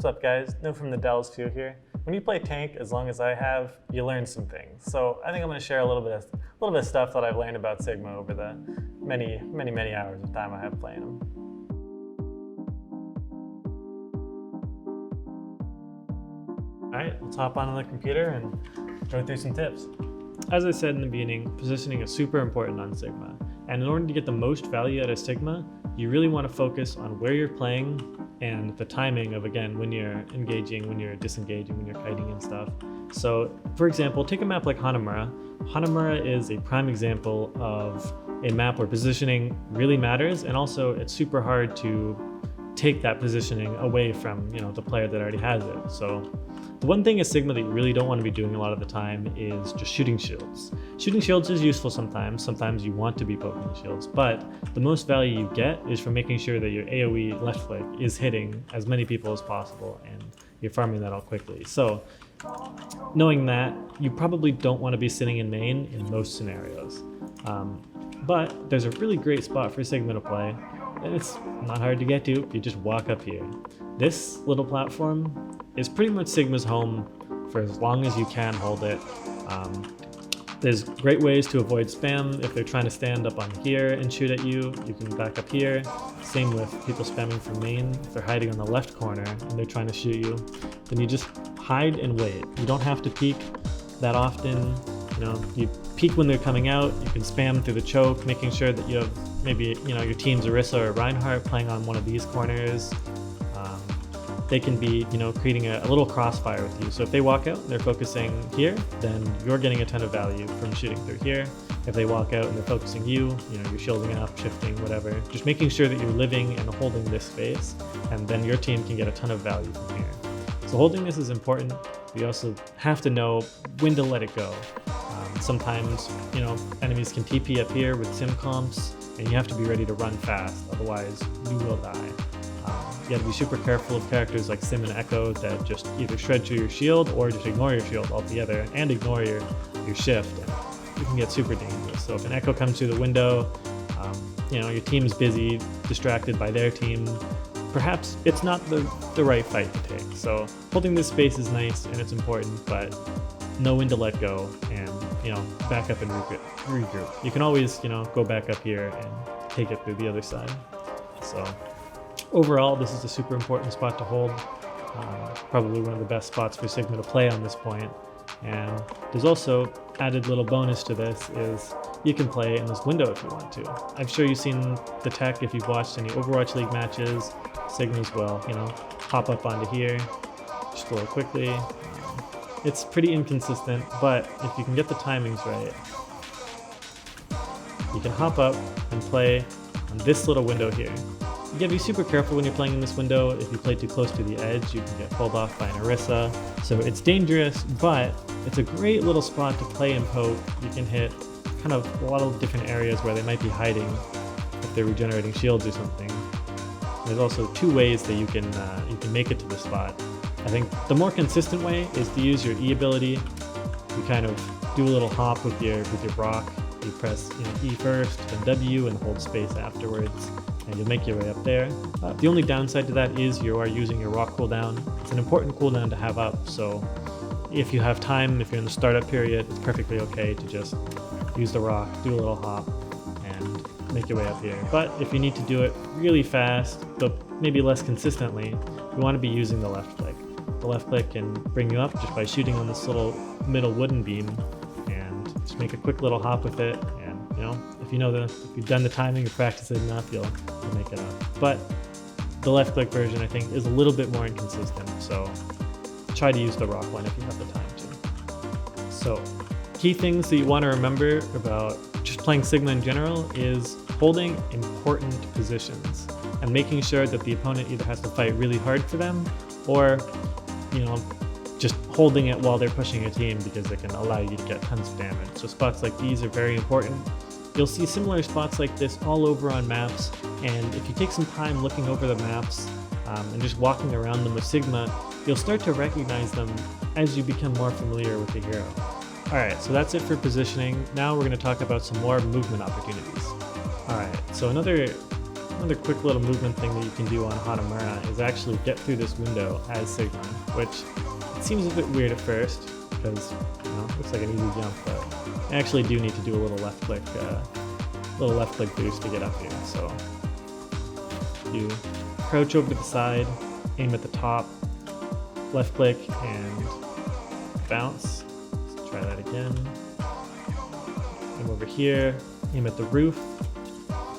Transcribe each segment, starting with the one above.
What's up guys, No from the Dells 2 here. When you play tank, as long as I have, you learn some things. So I think I'm going to share a little bit of stuff that I've learned about Sigma over the many hours of time I have playing them. Alright, let's hop onto the computer and go through some tips. As I said in the beginning, positioning is super important on Sigma. And in order to get the most value out of Sigma, you really want to focus on where you're playing and the timing of, again, when you're engaging, when you're disengaging, when you're kiting and stuff. So, for example, take a map like Hanamura. Hanamura is a prime example of a map where positioning really matters, and also it's super hard to take that positioning away from, the player that already has it. So the one thing as Sigma that you really don't want to be doing a lot of the time is just shooting shields. Shooting shields is useful sometimes. Sometimes you want to be poking shields, but the most value you get is from making sure that your AoE left flick is hitting as many people as possible and you're farming that all quickly. So knowing that, you probably don't want to be sitting in main in most scenarios. But there's a really great spot for Sigma to play, and it's not hard to get to. You just walk up here. This little platform is pretty much Sigma's home for as long as you can hold it. There's great ways to avoid spam. If they're trying to stand up on here and shoot at you, you can back up here. Same with people spamming from main. If they're hiding on the left corner and they're trying to shoot you, then you just hide and wait. You don't have to peek that often. You peek when they're coming out. You can spam through the choke, making sure that you have maybe your team's Orisa or Reinhardt playing on one of these corners. They can be, creating a little crossfire with you. So if they walk out and they're focusing here, then you're getting a ton of value from shooting through here. If they walk out and they're focusing you, you're shielding up, shifting, whatever. Just making sure that you're living and holding this space, and then your team can get a ton of value from here. So holding this is important. We also have to know when to let it go. Sometimes, enemies can TP up here with sim comps, and you have to be ready to run fast, otherwise you will die. You gotta be super careful of characters like Sim and Echo that just either shred through your shield or just ignore your shield altogether and ignore your shift. And you can get super dangerous. So if an Echo comes through the window, your team's busy, distracted by their team, perhaps it's not the right fight to take. So holding this space is nice and it's important, but know when to let go and back up and regroup. You can always go back up here and take it through the other side. So overall, this is a super important spot to hold. Probably one of the best spots for Sigma to play on this point. And there's also added little bonus to this is you can play in this window if you want to. I'm sure you've seen the tech if you've watched any Overwatch League matches. Sigmas will, hop up onto here, just a little quickly. It's pretty inconsistent, but if you can get the timings right, you can hop up and play on this little window here. You gotta be super careful when you're playing in this window. If you play too close to the edge, you can get pulled off by an Orisa. So it's dangerous, but it's a great little spot to play and poke. You can hit kind of a lot of different areas where they might be hiding if they're regenerating shields or something. There's also two ways that you can make it to this spot. I think the more consistent way is to use your E ability. You kind of do a little hop with your rock. You press E first, then W, and hold space afterwards, and you'll make your way up there. The only downside to that is you are using your rock cooldown. It's an important cooldown to have up, so if you have time, if you're in the startup period, it's perfectly okay to just use the rock, do a little hop, and make your way up here. But if you need to do it really fast, but maybe less consistently, you want to be using the left click. The left click can bring you up just by shooting on this little middle wooden beam, and just make a quick little hop with it, and if you've done the timing or practiced it enough, you'll make it up. But the left click version, I think, is a little bit more inconsistent, so try to use the rock one if you have the time to. So key things that you want to remember about just playing Sigma in general is holding important positions and making sure that the opponent either has to fight really hard for them or just holding it while they're pushing a team, because it can allow you to get tons of damage. So spots like these are very important. You'll see similar spots like this all over on maps, and if you take some time looking over the maps and just walking around them with Sigma, you'll start to recognize them as you become more familiar with the hero. Alright, so that's it for positioning. Now we're going to talk about some more movement opportunities. Alright, so another Another quick little movement thing that you can do on Hanamura is actually get through this window as Sigma, which it seems a bit weird at first because it looks like an easy jump, but I actually do need to do a little left click boost to get up here. So you crouch over to the side, aim at the top, left click and bounce. Let's try that again. Aim over here, aim at the roof,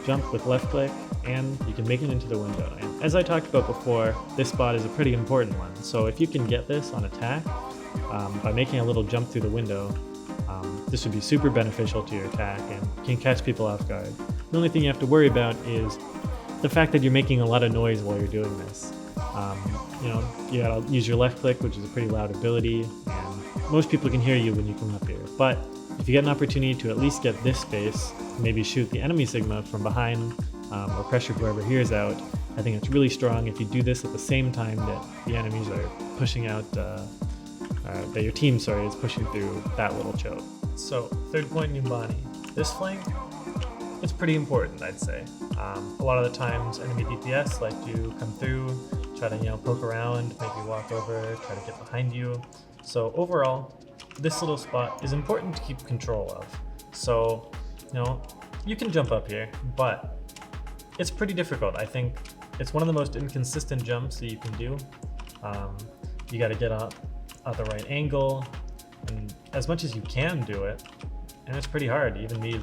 jump with left click, and you can make it into the window. And as I talked about before, this spot is a pretty important one. So if you can get this on attack by making a little jump through the window, this would be super beneficial to your attack and can catch people off guard. The only thing you have to worry about is the fact that you're making a lot of noise while you're doing this. You gotta use your left click, which is a pretty loud ability, and most people can hear you when you come up here. But if you get an opportunity to at least get this space, maybe shoot the enemy Sigma from behind, or pressure whoever here is out, I think it's really strong if you do this at the same time that the enemies are pushing out, that your team, is pushing through that little choke. So, third point, Numbani. This flank, it's pretty important, I'd say. A lot of the times enemy DPS like to come through, try to poke around, maybe walk over, try to get behind you. So overall, this little spot is important to keep control of. So, you can jump up here, but it's pretty difficult. I think it's one of the most inconsistent jumps that you can do. You got to get up at the right angle, and as much as you can do it, and it's pretty hard. Even me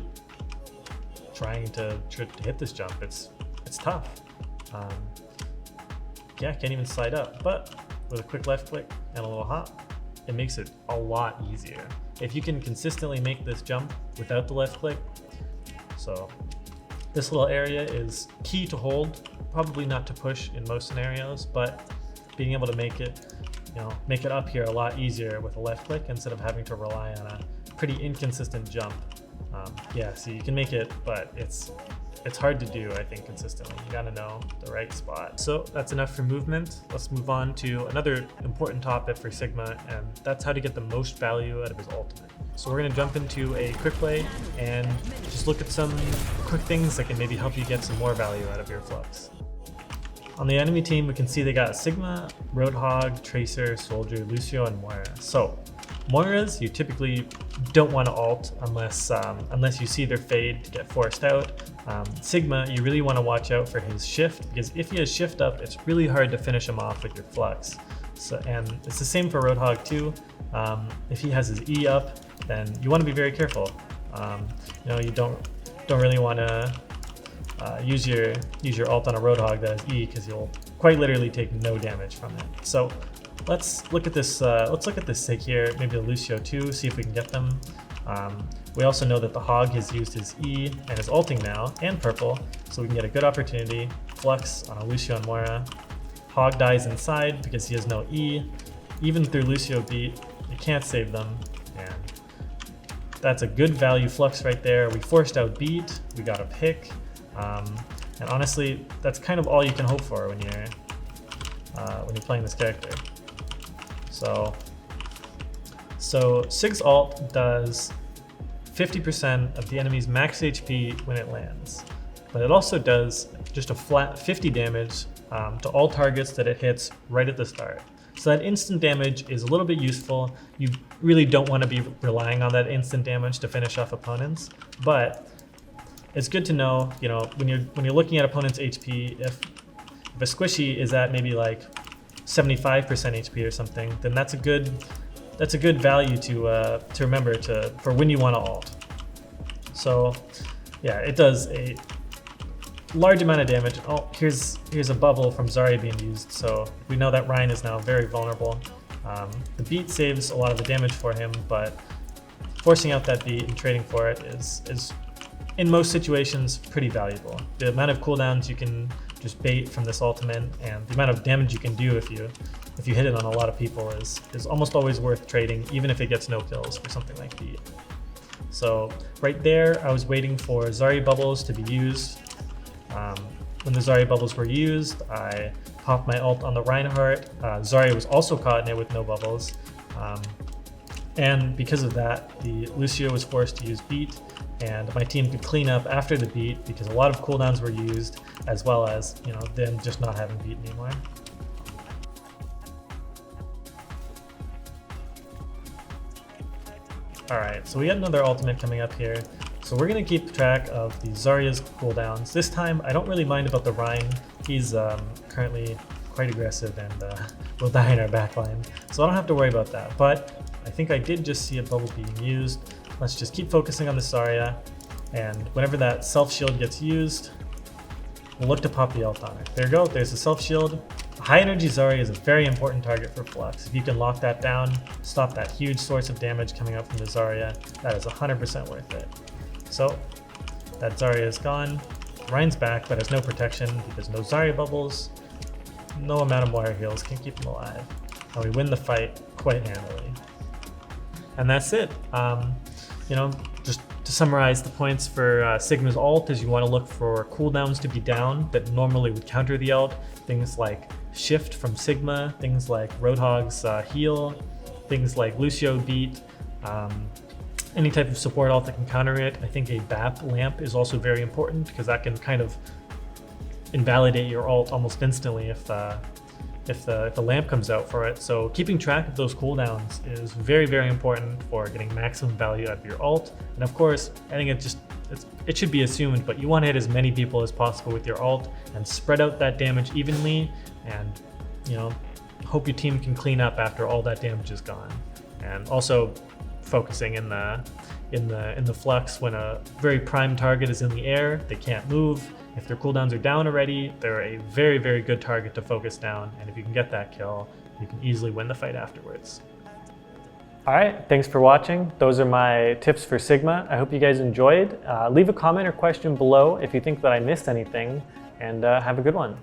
trying to hit this jump, it's tough. Can't even slide up, but with a quick left click and a little hop, it makes it a lot easier. If you can consistently make this jump without the left click, so this little area is key to hold, probably not to push in most scenarios, but being able to make it up here a lot easier with a left click instead of having to rely on a pretty inconsistent jump. So you can make it, but it's hard to do, I think, consistently. You gotta know the right spot. So that's enough for movement. Let's move on to another important topic for Sigma, and that's how to get the most value out of his ultimate. So we're gonna jump into a quick play and just look at some quick things that can maybe help you get some more value out of your flux. On the enemy team, we can see they got Sigma, Roadhog, Tracer, Soldier, Lucio, and Moira. So Moiras, you typically don't want to ult unless you see their fade to get forced out. Sigma, you really want to watch out for his shift, because if he has shift up, it's really hard to finish him off with your flux. So, and it's the same for Roadhog too. If he has his E up, then you want to be very careful. You don't really want to use your ult on a Roadhog that has E, because you'll quite literally take no damage from it. So let's look at this. Let's look at this Sig here. Maybe the Lucio too. See if we can get them. We also know that the Hog has used his E and is ulting now, and purple, so we can get a good opportunity. Flux on a Lucio and Moira. Hog dies inside because he has no E. Even through Lucio beat, you can't save them, and that's a good value flux right there. We forced out beat. We got a pick. And honestly, that's kind of all you can hope for when you're playing this character. So Sig's ult does 50% of the enemy's max HP when it lands, but it also does just a flat 50 damage to all targets that it hits right at the start. So that instant damage is a little bit useful. You really don't want to be relying on that instant damage to finish off opponents, but it's good to know, when you're looking at opponents' HP, if a squishy is at maybe like 75% HP or something, then that's a good value to remember for when you want to ult. So yeah, it does a large amount of damage. Oh, here's a bubble from Zarya being used, so we know that Ryan is now very vulnerable. The beat saves a lot of the damage for him, but forcing out that beat and trading for it is in most situations pretty valuable. The amount of cooldowns you can just bait from this ultimate, and the amount of damage you can do if you hit it on a lot of people is almost always worth trading, even if it gets no kills for something like beat. So right there, I was waiting for Zarya bubbles to be used. When the Zarya bubbles were used, I popped my ult on the Reinhardt. Zarya was also caught in it with no bubbles. And because of that, the Lucio was forced to use beat, and my team could clean up after the beat because a lot of cooldowns were used, as well as, you know, them just not having beat anymore. Alright, so we got another ultimate coming up here. So we're going to keep track of the Zarya's cooldowns. This time, I don't really mind about the Rhine. He's currently quite aggressive and will die in our backline. So I don't have to worry about that. But I think I did just see a bubble being used. Let's just keep focusing on the Zarya. And whenever that self-shield gets used, we'll look to pop the ult on it. There you go, there's the self-shield. High energy Zarya is a very important target for Flux. If you can lock that down, stop that huge source of damage coming up from the Zarya, that is 100% worth it. So, that Zarya is gone. Rhine's back, but has no protection because no Zarya bubbles. No amount of wire heals can keep him alive. And we win the fight quite handily. And that's it. You know, just to summarize the points for Sigma's ult is you want to look for cooldowns to be down that normally would counter the ult. Things like Shift from Sigma, things like Roadhog's heal, things like Lucio beat, any type of support ult that can counter it. I think a BAP lamp is also very important because that can kind of invalidate your ult almost instantly if the lamp comes out for it. So keeping track of those cooldowns is very, very important for getting maximum value out of your ult. And of course, I think it should be assumed, but you want to hit as many people as possible with your ult and spread out that damage evenly, and you know, hope your team can clean up after all that damage is gone. And also focusing in the Flux when a very prime target is in the air, they can't move. If their cooldowns are down already, they're a very, very good target to focus down, and if you can get that kill, you can easily win the fight afterwards. Alright, thanks for watching. Those are my tips for Sigma. I hope you guys enjoyed. Leave a comment or question below if you think that I missed anything, and have a good one.